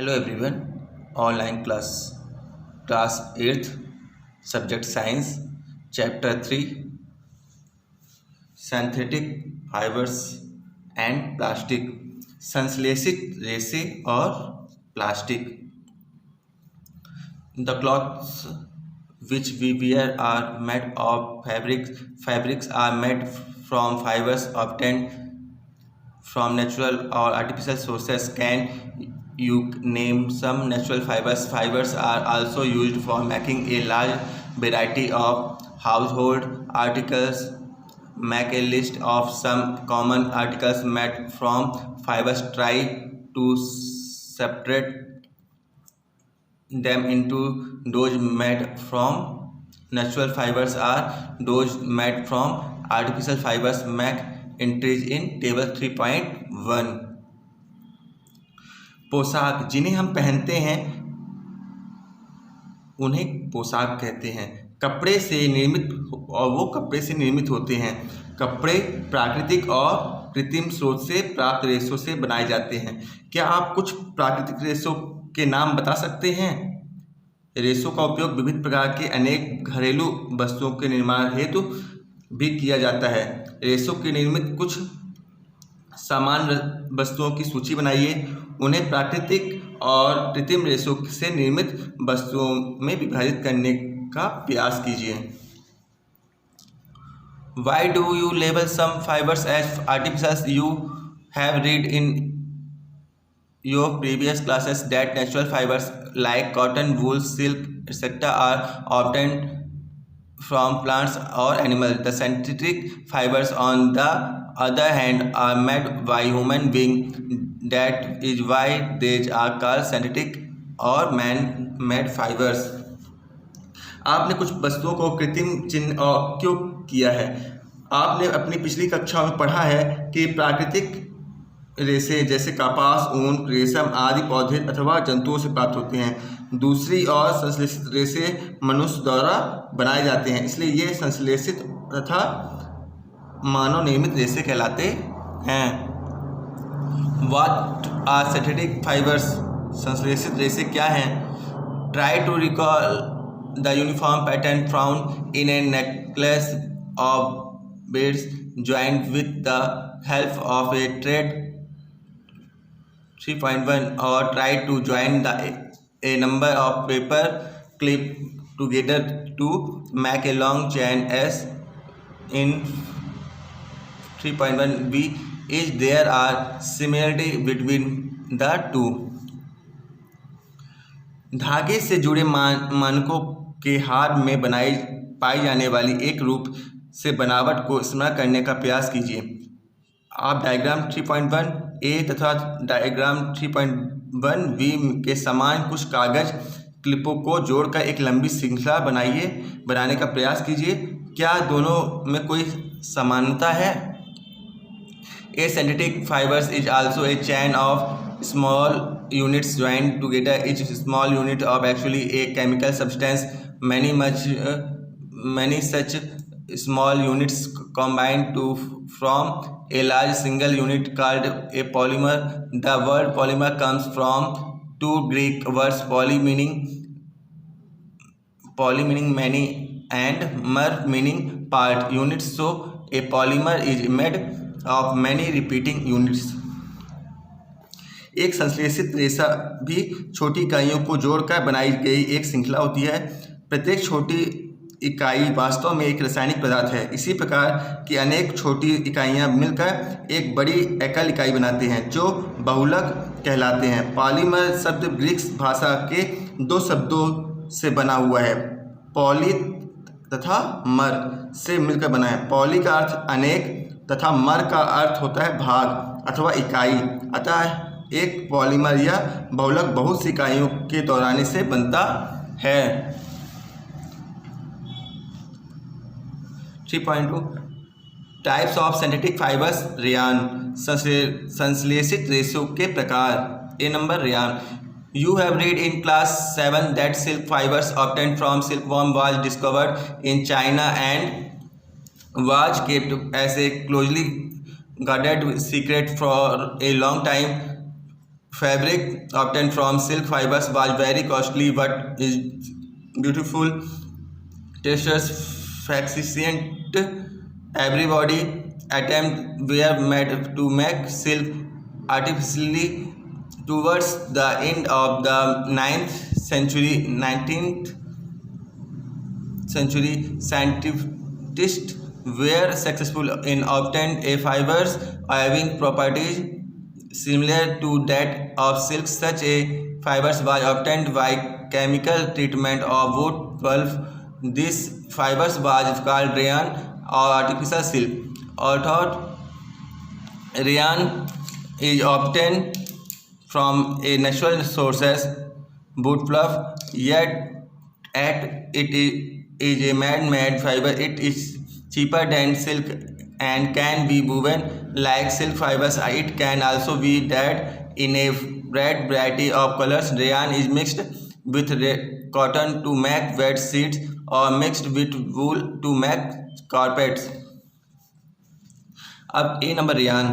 Hello everyone, online class 8th, subject science, chapter 3, synthetic fibers and plastic, संश्लेषित रेशे और plastic. The clothes which we wear are made of fabrics. Fabrics are made from fibers obtained from natural or artificial sources. Can you name some natural fibers? Fibers are also used for making a large variety of household articles. Make a list of some common articles made from fibers. Try to separate them into those made from natural fibers are those made from artificial fibers. Make entries in table 3.1. पोशाक जिन्हें हम पहनते हैं उन्हें पोशाक कहते हैं. कपड़े से निर्मित और वो कपड़े से निर्मित होते हैं. कपड़े प्राकृतिक और कृत्रिम स्रोत से प्राप्त रेशों से बनाए जाते हैं. क्या आप कुछ प्राकृतिक रेशों के नाम बता सकते हैं? रेशों का उपयोग विविध प्रकार के अनेक घरेलू वस्तुओं के निर्माण हेतु भी किया जाता है. रेशों के निर्मित कुछ सामान्य वस्तुओं की सूची बनाइए. उन्हें प्राकृतिक और कृत्रिम रेशों से निर्मित वस्तुओं में विभाजित करने का प्रयास कीजिए. Why do you label some fibers as artificial? You have read in your previous classes that natural fibers like cotton, wool, silk, etc. are obtained from plants or animals. The synthetic fibers, on the other hand, are made by human beings. That is why they are called synthetic or man-made fibers. आपने कुछ वस्तुओं को कृत्रिम चिन्ह क्यों किया है? आपने अपनी पिछली कक्षाओं में पढ़ा है कि प्राकृतिक रेशे जैसे कपास, ऊन, रेशम आदि पौधे अथवा जंतुओं से प्राप्त होते हैं. दूसरी ओर संश्लेषित रेशे मनुष्य द्वारा बनाए जाते हैं. इसलिए ये संश्लेषित तथा मानव निर्मित रेशे कहलाते हैं. What are synthetic fibers? संश्लेषित रेशे क्या हैं? Try to recall the uniform pattern found in a necklace of beads joined with the help of a thread. 3.1 or try to join a number of paper clips together to make a long chain as in 3.1b. Is there are similarity between the two? धागे से जुड़े मानकों के हार में पाई जाने वाली एक रूप से बनावट को स्मरण करने का प्रयास कीजिए. आप डायग्राम 3.1a तथा डायग्राम 3.1b के समान कुछ कागज क्लिपों को जोड़कर एक लंबी श्रृंखला बनाने का प्रयास कीजिए. क्या दोनों में कोई समानता है? A synthetic fibers is also a chain of small units joined together. Each small unit of actually a chemical substance. Many such small units combine to form a large single unit called a polymer. The word polymer comes from two Greek words, poly meaning many and mer meaning part units. So a polymer is made of many repeating units. एक संश्लेषित रेशा भी छोटी इकाइयों को जोड़कर बनाई गई एक श्रृंखला होती है. प्रत्येक छोटी इकाई वास्तव में एक रासायनिक पदार्थ है. इसी प्रकार की अनेक छोटी इकाइयां मिलकर एक बड़ी एकल इकाई बनाते हैं जो बहुलक कहलाते हैं. पॉलीमर शब्द ग्रीक भाषा के दो शब्दों से बना हुआ है. पॉली तथा मर से मिलकर बना है. पॉली का अर्थ अनेक तथा मर का अर्थ होता है भाग अथवा इकाई. अतः एक पॉलीमर या बहुलक बहुत सी इकाइयों के दोहराने से बनता है. 3.2 types of synthetic fibres. Rayon संश्लेषित रेशों के प्रकार. A number rayon. You have read in class 7 that silk fibers obtained from silkworm was discovered in China and was kept as a closely guarded secret for a long time. Fabric obtained from silk fibers was very costly but is beautiful, textures fascinating. Everybody attempt were made to make silk artificially. Towards the end of the 19th century, scientists were successful in obtaining a fibers having properties similar to that of silk. Such a fibers was obtained by chemical treatment of wood pulp. This fibers was called rayon or artificial silk. Although rayon is obtained from a natural sources, wood pulp, yet it is a man-made fiber. It is cheaper than silk and can be woven like silk fibers. It can also be dyed in a wide variety of colors. Rayon is mixed with cotton to make bed sheets or mixed with wool to make carpets. अब ए number Ryan,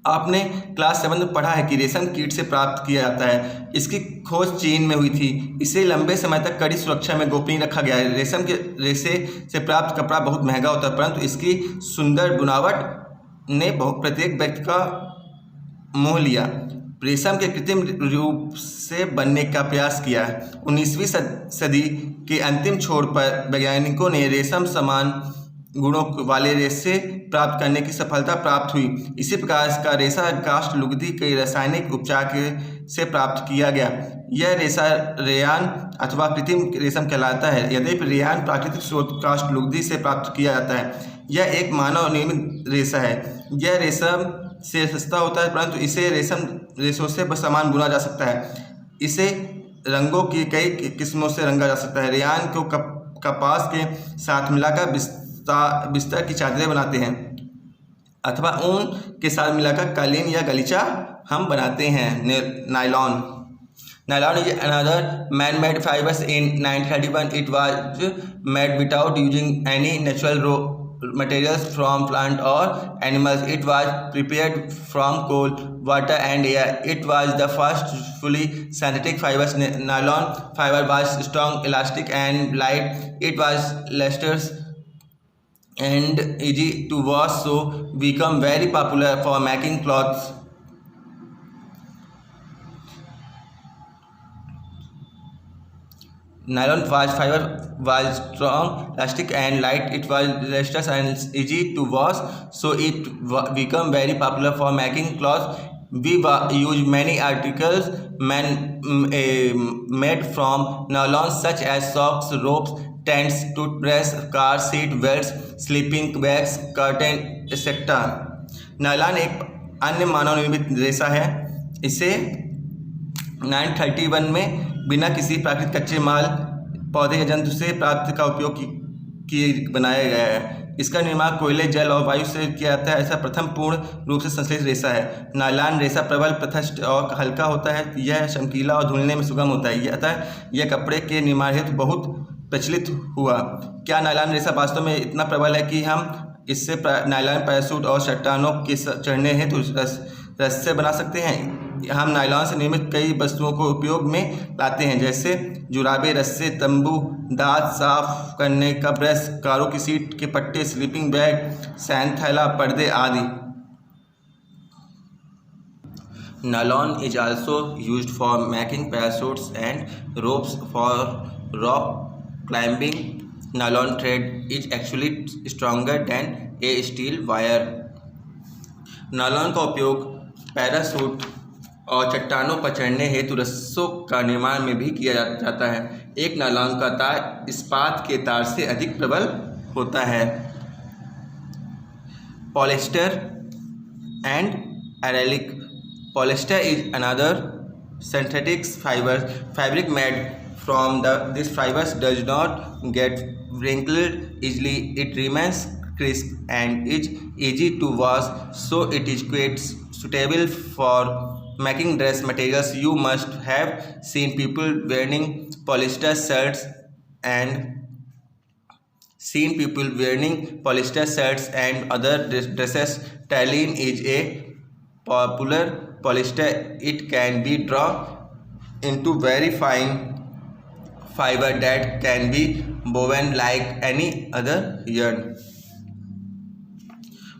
आपने class 7 में पढ़ा है कि रेशम कीट से प्राप्त किया जाता है। इसकी खोज चीन में हुई थी। इसे लंबे समय तक कड़ी सुरक्षा में गोपनीय रखा गया है। रेशम के रेशे से प्राप्त कपड़ा बहुत महंगा होता है, परंतु इसकी सुंदर बनावट ने प्रत्येक व्यक्ति का मोह लिया। रेशम के कृत्रिम रूप से बनने का प्रयास किया है। 19वीं सदी के अंतिम छोर पर वैज्ञानिकों ने रेशम समान गुणों वाले रेशे प्राप्त करने की सफलता प्राप्त हुई। इसी प्रकार का रेशा काष्ठ लुगदी के रासायनिक उपचार से प्राप्त किया गया। यह रेशा रेयान अथवा कृत्रिम रेशम कहलाता है। यद्यपि रेयान प्राकृतिक स्रोत काष्ठ लुगदी से प्राप्त किया जाता है, यह एक मानव निर्मित रेशा है। यह रेशम से सस्ता होता है, परंतु इसे रेशों से सामान बुना जा सकता है। इसे रंगों की कई किस्मों से रंगा जा सकता है। रेयान को कपास के साथ मिलाकर बिस्तर की चादरें बनाते हैं अथवा ऊन के साथ मिलाकर कालीन या गलीचा हम बनाते हैं। Nylon is another man-made fibers. In 1931, it was made without using any natural raw materials from plant or animals. It was prepared from coal, water, and air. It was the first fully synthetic fibers. Nylon fiber was strong, elastic, and light. It was lustrous and easy to wash, so become very popular for making clothes. Nylon fiber was strong, elastic, and light. It was lustrous and easy to wash, so it become very popular for making clothes. We use many articles made from nylon, such as socks, ropes, tents, toothbrush, car seat belts, sleeping bags, curtain, etc. Nylon एक अन्य मानव निर्मित रेशा है। इसे 1931 में बिना किसी प्राकृतिक कच्चे माल, पौधे या जंतु से प्राप्त का उपयोग किए बनाया गया है। इसका निर्माण कोयले, जल और वायु से किया जाता है। ऐसा प्रथम पूर्ण रूप से संश्लेषित रेशा है। नायलॉन रेशा प्रबल, प्रथस्थ और हल्का होता है। यह चमकीला और धुलने में सुगम होता है, अतः यह कपड़े के निर्माण हेतु बहुत प्रचलित हुआ। क्या नायलॉन रेशा वास्तव में इतना प्रबल है कि हम इससे नायलॉन पैराशूट और चट्टानों के चढ़ने हेतु रस्से बना सकते हैं? हम नायलॉन से निर्मित कई वस्तुओं को उपयोग में लाते हैं, जैसे जुराबे, रस्से, तंबू, दांत साफ करने का ब्रश, कारों की सीट के पट्टे, स्लीपिंग बैग, सैन थैला, पर्दे आदि। Nylon is also used for making parachutes and ropes for rock climbing. Nylon thread is actually stronger than a steel wire. Nylon का उपयोग पैराशूट और चट्टानों पर चढ़ने हेतु रस्सों का निर्माण में भी किया जाता है। एक नायलॉन का तार इस्पात के तार से अधिक प्रबल होता है। Polyester and acrylic. Polyester is another synthetic fabric made from this fibers does not get wrinkled easily. It remains crisp and is easy to wash, so it is quite suitable for making dress materials. You must have seen people wearing polyester shirts and other dresses. Tallinn is a popular polyester, it can be drawn into very fine fiber that can be woven like any other yarn.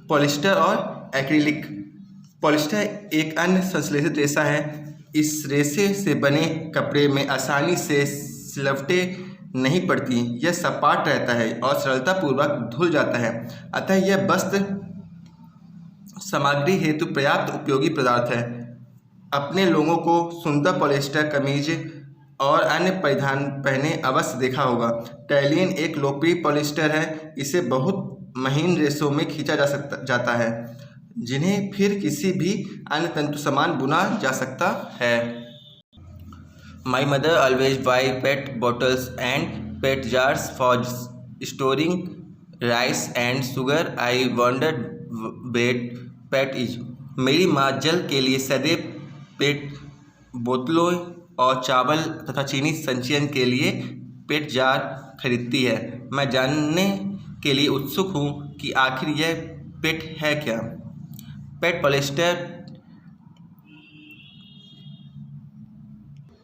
Polyester और acrylic. Polyester एक अन्य संश्लेषित रेशा है। इस रेशे से बने कपड़े में आसानी से सिलवटें नहीं पड़ती, यह सपाट रहता है और सरलतापूर्वक धुल जाता है, अतः यह वस्त्र सामग्री हेतु पर्याप्त उपयोगी पदार्थ है। अपने लोगों को सुंदर पॉलिस्टर कमीज और अन्य परिधान पहने अवश्य देखा होगा। टैलियन एक लोकप्रिय पॉलिस्टर है। इसे बहुत महीन रेशों में खींचा जाता है, जिन्हें फिर किसी भी अन्य तंतु समान बुना जा सकता है। My mother always buy PET bottles and PET jars for storing rice and sugar. I wondered what PET is. मेरी माँ जल के लिए सदैव पेट बोतलों और चावल तथा चीनी संचयन के लिए पेट जार खरीदती है। मैं जानने के लिए उत्सुक हूँ कि आखिर यह पेट है क्या। PET polyester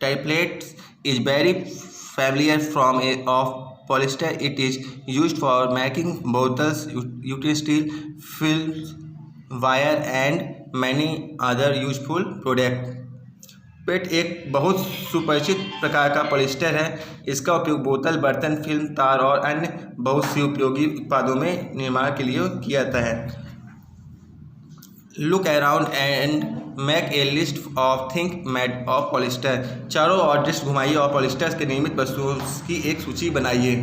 template is very familiar from of polyester. It is used for making bottles, utensils, films, wire and many other useful products. पेट एक बहुत सुपरिचित प्रकार का पॉलिस्टर है। इसका उपयोग बोतल, बर्तन, फिल्म, तार और अन्य बहुत सी उपयोगी उत्पादों में निर्माण के लिए किया जाता है। Look around and make a list of things made of polyester. चारों ओर दृष्टि घुमाइए और पॉलिस्टर के निर्मित वस्तुओं की एक सूची बनाइए।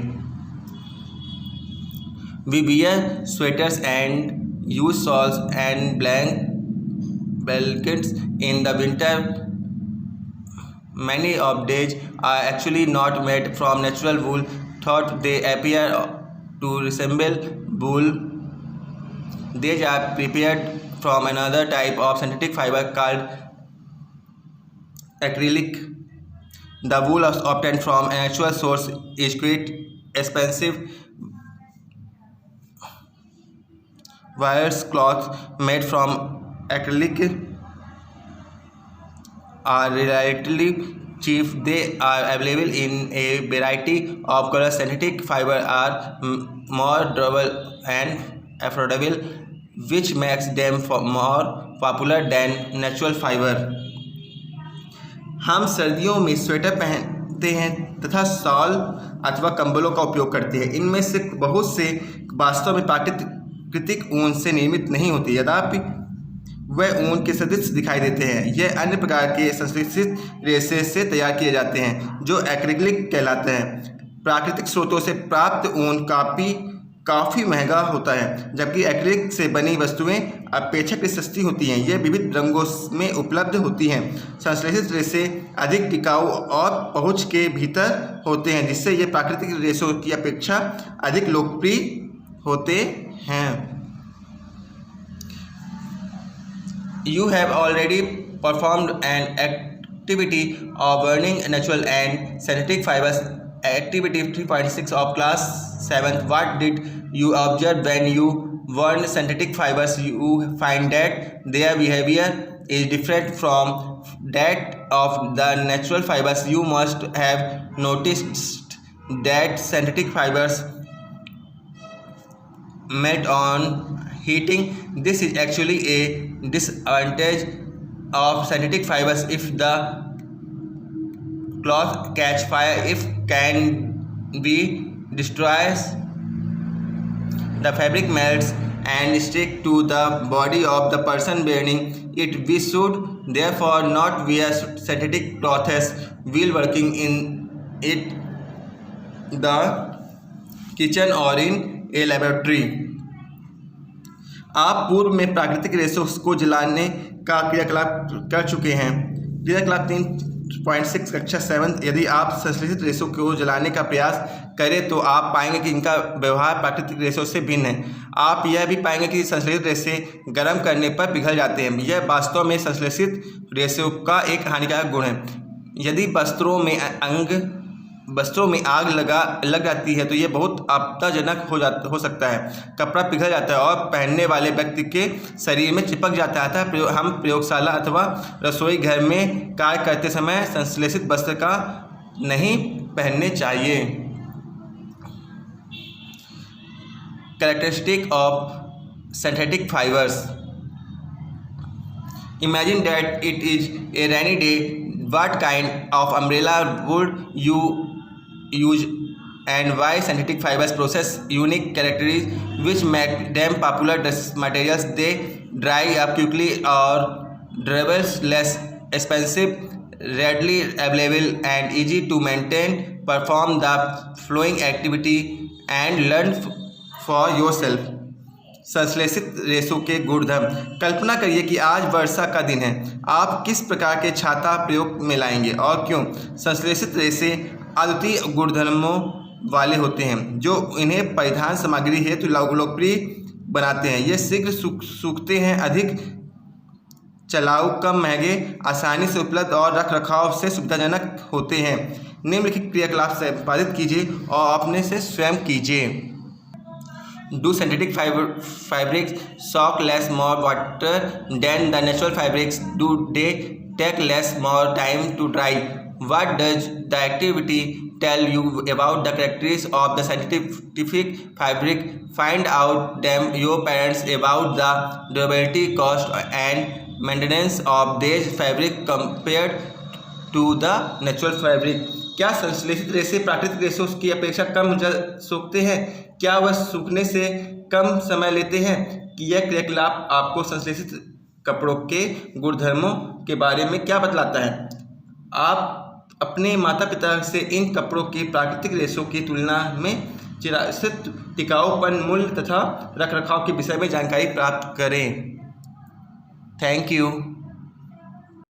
We wear sweaters and use shawls and blankets in the winter. Many of these are actually not made from natural wool, though they appear to resemble wool. These are prepared from another type of synthetic fiber called acrylic. The wool obtained from a natural source is quite expensive. Wires cloth made from acrylic are relatively cheap. They are available in a variety of colors. Synthetic fiber are more durable and affordable, which makes them more popular than natural fiber. हम सर्दियों में sweater पहनते हैं तथा shawl अथवा कंबलों का उपयोग करते हैं। इनमें से बहुत से वास्तव में प्राकृतिक ऊन से निर्मित नहीं होते, यद्यपि वह ऊन के सदृश दिखाई देते हैं। यह अन्य प्रकार के संश्लेषित रेशे से तैयार किए जाते हैं जो एक्रिलिक कहलाते हैं। प्राकृतिक स्रोतों से प्राप्त ऊन काफ़ी महंगा होता है, जबकि एक्रिलिक से बनी वस्तुएं अपेक्षाकृत सस्ती होती हैं। यह विविध रंगों में उपलब्ध होती हैं। संश्लेषित रेशे अधिक टिकाऊ और पहुंच के भीतर होते हैं, जिससे ये प्राकृतिक रेशों की अपेक्षा अधिक लोकप्रिय होते हैं। You have already performed an activity of burning natural and synthetic fibers. Activity 3.6 of class 7th. What did you observe when you burned synthetic fibers? You find that their behavior is different from that of the natural fibers. You must have noticed that synthetic fibers melt on heating. This is actually a disadvantage of synthetic fibers. If the cloth catch fire, it can be destroyed. The fabric melts and stick to the body of the person wearing it. We should therefore not wear synthetic clothes while working in the kitchen or in a laboratory. आप पूर्व में प्राकृतिक रेशों को जलाने का क्रियाकलाप कर चुके हैं। क्रियाकलाप 3.6 कक्षा 7। यदि आप संश्लेषित रेशों को जलाने का प्रयास करें तो आप पाएंगे कि इनका व्यवहार प्राकृतिक रेशों से भिन्न है। आप यह भी पाएंगे कि संश्लेषित रेशे गर्म करने पर पिघल जाते हैं। यह वास्तव में संश्लेषित रेशों का एक हानिकारक गुण है। यदि वस्त्रों में अंग वस्त्रों में आग लग जाती है तो ये बहुत आपत्तिजनक हो सकता है। कपड़ा पिघल जाता है और पहनने वाले व्यक्ति के शरीर में चिपक जाता है। अतः हम प्रयोगशाला अथवा रसोई घर में कार्य करते समय संश्लेषित वस्त्र का नहीं पहनने चाहिए। Characteristic of synthetic fibres. Imagine that it is a rainy day. What kind of umbrella would you use, and why? Synthetic fibers possess unique characteristics which make them popular materials. They dry up quickly or durable, less expensive, readily available, and easy to maintain. Perform the following activity and learn for yourself. संश्लेषित रेशों के गुणधर्म। कल्पना करिए कि आज वर्षा का दिन है। आप किस प्रकार के छाता प्रयोग में लाएंगे और क्यों? संश्लेषित रेशे अद्वितीय गुणधर्मों वाले होते हैं जो इन्हें परिधान सामग्री हेतु लोकप्रिय बनाते हैं। ये शीघ्र सूखते हैं, अधिक चलाऊ, कम महंगे, आसानी से उपलब्ध और रखरखाव से सुविधाजनक होते हैं। निम्नलिखित क्रियाकलाप संपादित कीजिए और अपने से स्वयं कीजिए। Do synthetic fabrics soak less more water than the natural fabrics? Do they take less more time to dry? What does the activity tell you about the characteristics of the synthetic fabric? Find out them your parents about the durability, cost, and maintenance of these fabric compared to the natural fabric. क्या संश्लेषित रेशे प्राकृतिक रेशों की अपेक्षा कम सूखते हैं? क्या वह सूखने से कम समय लेते हैं? कि यह क्रियाकलाप आपको संश्लेषित कपड़ों के गुणधर्मों के बारे में क्या बतलाता है? आप अपने माता पिता से इन कपड़ों के प्राकृतिक रेशों की तुलना में चिरायत, टिकाऊपन, मूल्य तथा रखरखाव के विषय में जानकारी प्राप्त करें। Thank you.